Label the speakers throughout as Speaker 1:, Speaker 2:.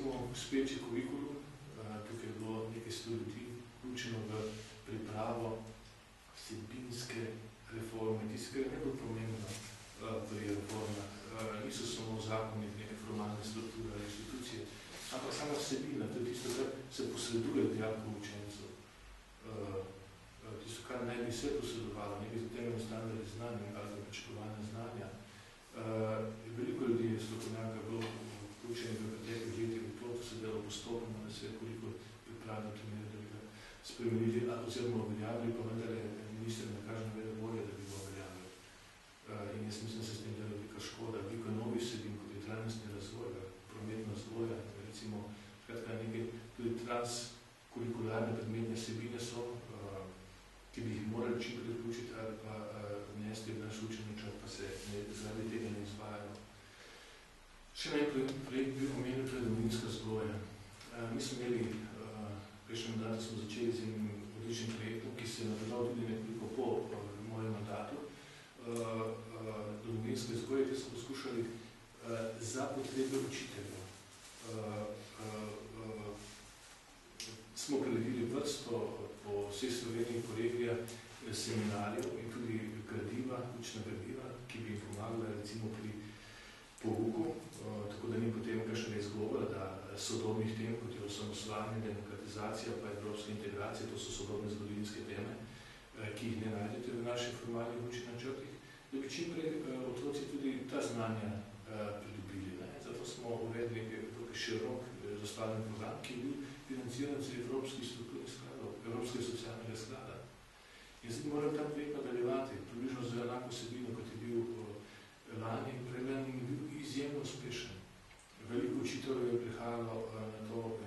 Speaker 1: smo uspeči kurikulum, tukaj je bilo nekaj 100 ljudi vključeno v pripravo vsebinske reforme, tistega je najbolj pomembno pri reformah. Niso samo zakoni, neke formalne strukture ali inštitucije, ampak sama vsebina, to je tisto, kar se posreduje dijakov učencev. Tisto, kar naj bi se posredovalo, nekaj temeljne standarde znanja ali pričakovanja znanja. Veliko ljudi je strokovnjaka bilo vključenih v preteklih letih v to, se delo postopno, da se je koliko pripravljeno primer, da bi ga spremenili, oziroma uveljavili, pa vendar je minister ne kaže navede volje, da bi ga uveljavili. In jaz mislim, da se s tem dela velika škoda, veliko novih vsebin, kot je trajnostni razvoj, prometna vzgoja, recimo, skratka nekaj, tudi transkurikularne predmetne vsebine so, ki bi jih morali čim prej vključiti ali pa vnesti v naš učni načrt, pa se zaradi tega ne izvajajo. Še najprej bi omenil, to je domovinska vzgoja. Mi smo imeli, prejšnjem mandatu smo začeli z enim odličnim projektom, ki se je nadaljeval tudi nekoliko po mojem mandatu. Domovinske vzgoje, ki smo poskušali za potrebe učiteljev. Smo priredili vrsto po vsej Sloveniji, po regijah, seminarjev in tudi gradiva, učna gradiva, ki bi jim pomagala recimo pri pouku, tako da ni potem kakšnega izgovora, da sodobnih tem, kot je osamosvajanje, demokratizacija pa evropska integracija, to so sodobne zgodovinske teme, ki jih ne najdete v naših formalnih učnih načrtih, da bi čim prej otroci tudi ta znanja pridobili. Zato smo uvedli nekaj širok zastavljen program, ki je bil financiran z evropskih strukturnih skladov, Evropskega socialnega sklada. In zdaj moram ta projekt nadaljevati, približno z enako vsebino, kot je bil lani in prelani, in je bil izjemno uspešen. Veliko učiteljev je prihajalo na to,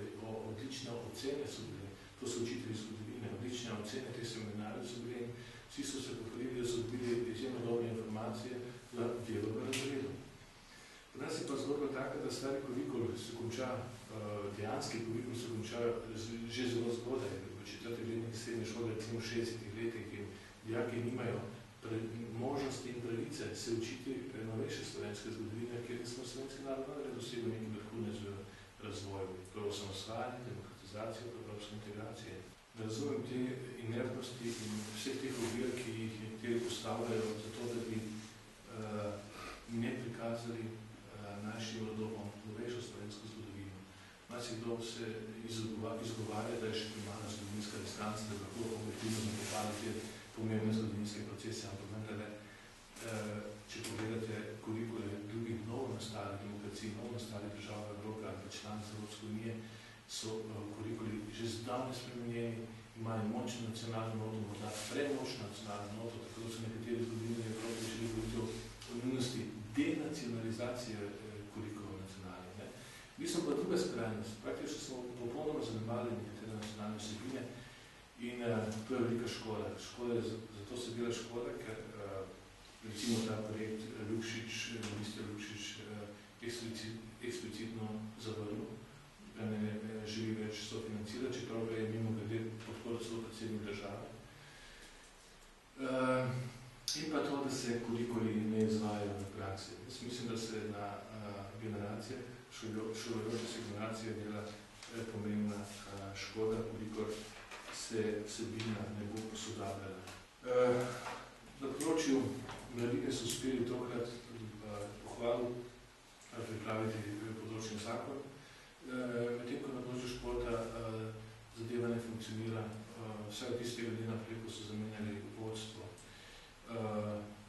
Speaker 1: odlične ocene so bile, to so učitelji zgodovine, odlične ocene te seminarje so bile in vsi so se pohvalili, da so dobili izjemno dobre informacije za delo v razredu. Pri nas je pa zgodba taka, da stari kurikul se konča, dejanski kurikul se konča že zelo zgodaj, v 4. letnik srednje šole, recimo v 60. letih, in dijaki nimajo možnosti in pravice se učiti novejše slovenske zgodovine, ker smo slovenski narod vendar dosegli neki vrhunec v razvoju, to je osamosvajanje, demokratizacijo, evropske integracije. Da razumem te inertnosti in vseh teh ovir, ki jih nekateri postavljajo zato, da bi ne prikazali našim rodom novejšo slovensko zgodovino. Marsikdo se izgovarja, da je še primarna zgodovinska distanca, da lahko objektivno zakopali te pomembne zgodovinske procese, ampak vendarle, če pogledate kurikule drugih novonastalih demokracij, novonastalih držav Evrope ali pa članic Evropske unije, so kurikuli že zdavnaj spremenjeni, imajo močno nacionalno noto, morda premočno nacionalno noto, tako da so nekateri zgodovine Evrope želi govoriti o nujnosti denacionalizacije kurikulov nacionalnih. Mi smo pa druga skrajnost, praktično smo popolnoma zanemarili nekatere nacionalne vsebine in to je velika škoda. Zato se dela škoda, ker recimo ta projekt Lukšič, minister Lukšič eksplicitno zavrnil, da ne želi več sofinancirati, čeprav ga je mimo glede podporo celo predsednik države. In pa to, da se kurikuli ne izvajajo v praksi. Jaz mislim, da se na generacijah, šolajoče se generacije dela pomembna škoda, kolikor se vsebina ne bo posodabljala. Na področju mladine so uspeli tokrat pohvalu pripraviti področni zakon, medtem ko na področju športa zadeva ne funkcionira, vsega tistega dne naprej, ko so zamenjali vodstvo.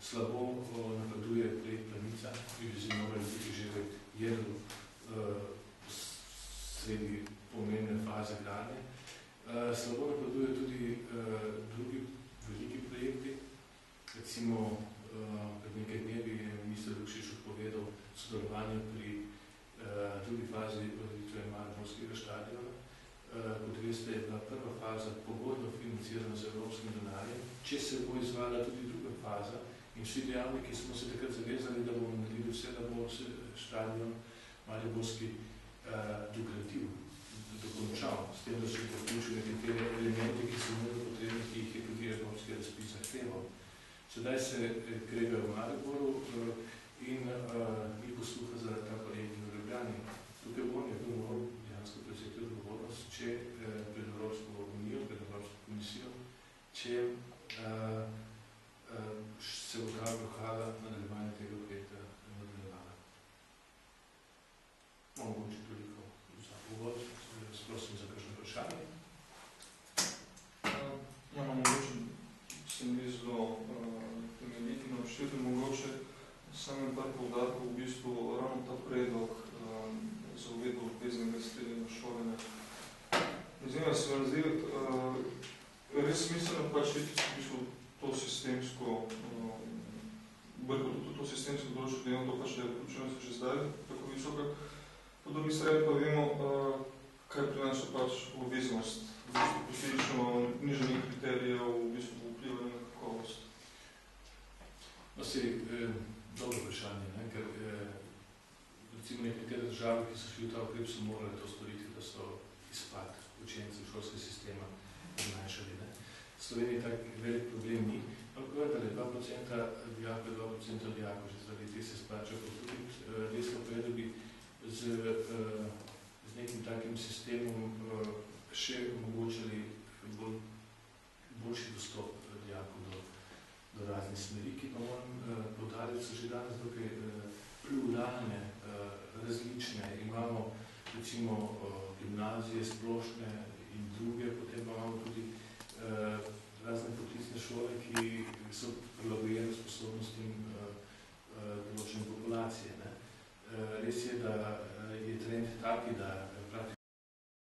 Speaker 1: Slabo napreduje projekt Planica, ki bi se morali biti že v jedru sredi pomembne faze gradnje. Slabo napreduje tudi drugi veliki projekti. Recimo, pred nekaj dnevi je minister Lukšič odpovedal sodelovanje pri drugi fazi ureditve mariborskega štadiona. Kot veste, je bila prva faza pogojno financirana z evropskim denarjem, če se bo izvajala tudi druga faza in vsi dejavniki smo se takrat zavezali, da bomo naredili vse, da bo se štadion mariborski dogradil, dokončal, s tem, da so vključili nekatere elemente, ki so nujno potrebni, ki jih je tudi evropski razpis zahteval. Sedaj se kregajo v Mariboru in ni posluha za ta projekt v Ljubljani. Tukaj bo nekdo moral dejansko prevzeti odgovornost, če pred Evropsko unijo, pred Evropsko komisijo, če se bo ta blokada nadaljevanja tega projekta nadaljevala. Mogoče toliko za uvod, prosim za kakšno vprašanje.
Speaker 2: Ja, mogoče se mi zelo temeljiti na vštetu, mogoče samo par poudarkov, v bistvu ravno ta predlog za uvedbo obveznega streljanja šolanja. Zdaj se vam zdi res smiselno pač v bistvu to sistemsko določiti, glede na to pač, da je vključenost že zdaj tako visoka. Po drugi strani pa vemo, kaj prinaša pač obveznost, v bistvu posledično nižanih kriterijev, v bistvu vplivanja na kakovost.
Speaker 1: No, dobro vprašanje, ne? Ker recimo nekatere države, ki so šli v ta ukrep, so morali to storiti, da so izpad učencev šolskega sistema zmanjšali. V Sloveniji tak velik problem ni. Vendar je 2% dijakov, 2% dijakov, že zaradi te se splača potrebiti. Dejstvo pa je, da bi z nekim takim sistemom še omogočali boljši dostop dijakov do raznih smeri, ki pa moram poudariti, so že danes dokaj pluralne, različne. Imamo recimo gimnazije splošne in druge,